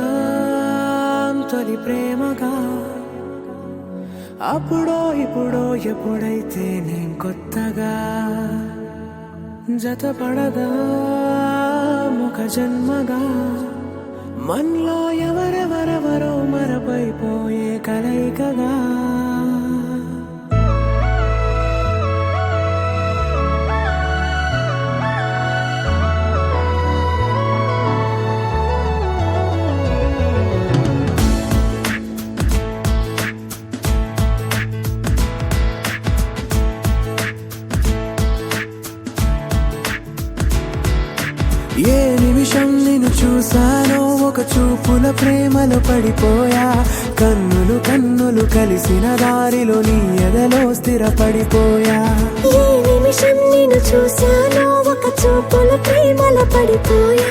మొదలవుదాం తొలి ప్రేమగా అప్పుడో ఇప్పుడో ఎప్పుడైతే నేను కొత్తగా జతపడదా ముఖ జన్మగా మనలో ఎవరెవరెవరో మరపైపోయే కలయికగా ఏ నిమిషం నిన్ను చూసానో ఒక చూపుల ప్రేమలో పడిపోయా కన్నులు కన్నులు కలిసిన దారిలో నీ ఎదలో స్థిరపడిపోయా ఏ నిమిషం నిన్ను చూసానో ఒక చూపుల ప్రేమలో పడిపోయా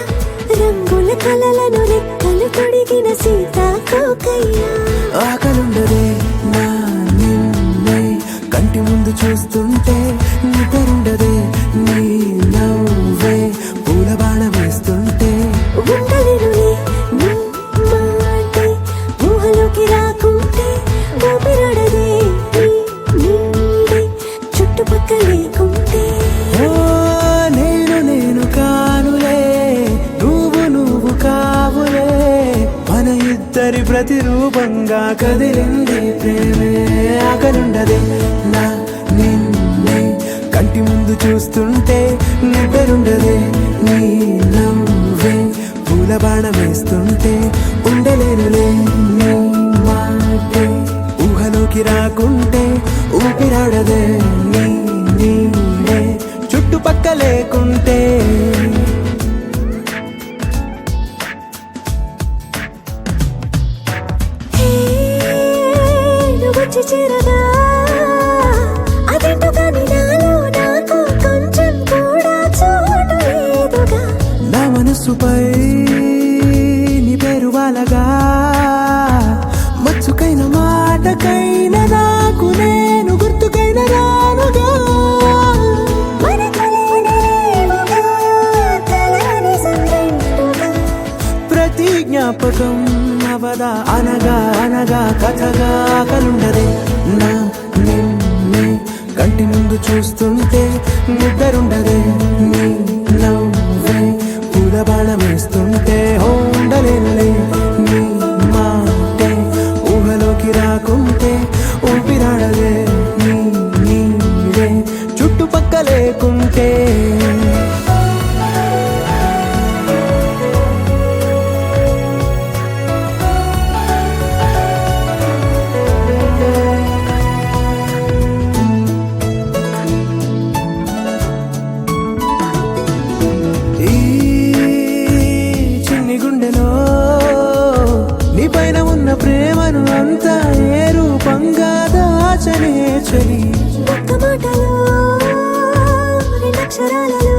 రంగుల కలలను రెక్కలు తొడిగిన సీతాకోకయ్యా ఆకలుండదే నా నిన్నే కంటి ముందు చూస్తుంటే నిద్రుండదే నీ నవ్వే పూల బాణ వేస్తుంటే ఉండలేనులే నీ మాటే ఊహలోకి రాకుంటే ఊపిరాడదే నీ నీడే చుట్టుపక్కల లేకుంటే ఓ నేను కానులే నువ్వు కావులే మన ఇద్దరి ప్రతిరూపంగా కదిలింది ప్రేమే ఆకలుండదే నా నిన్నే కంటి ముందు చూస్తుంటే నిద్రుండదే నీ నవ్వే పూల బాణం వేస్తుంటే ఉండలేనులే నీ మాటే ఊహలోకి రాకుంటే ఊపిరాడదే నీ నీడే చుట్టుపక్క లేకుంటే వచ్చి చేరగా అదేంటో కానీ నాలో నాకు కొంచెం కూడా చోటు లేదుగా నా మనసుపై నీ పేరు వాలగా మచ్చుకైన మాటకైన నాకు నేను గుర్తుకైన రానుగా మన కలయికలేవుగా, కలని సంరెండుగా. ప్రతి జ్ఞాపకం అవదా అనగా అనగా కథగా కలుండదే నా నిన్నే కంటి ముందు చూస్తుంటే నిద్రుండదే నీ నవ్వే పూల బాణం వేస్తుంటే ఉండలేనులే నీ మాటే ఊహలోకి రాకుంటే ఊపిరాడదే నీ నీడే చుట్టుపక్క లేకుంటే ఈ చిన్ని గుండెలో నీ పైన ఉన్న ప్రేమను అంతా ఏ రూపంగా దాచనే చలి ఒక్క మాటలో రెండక్షరాలలో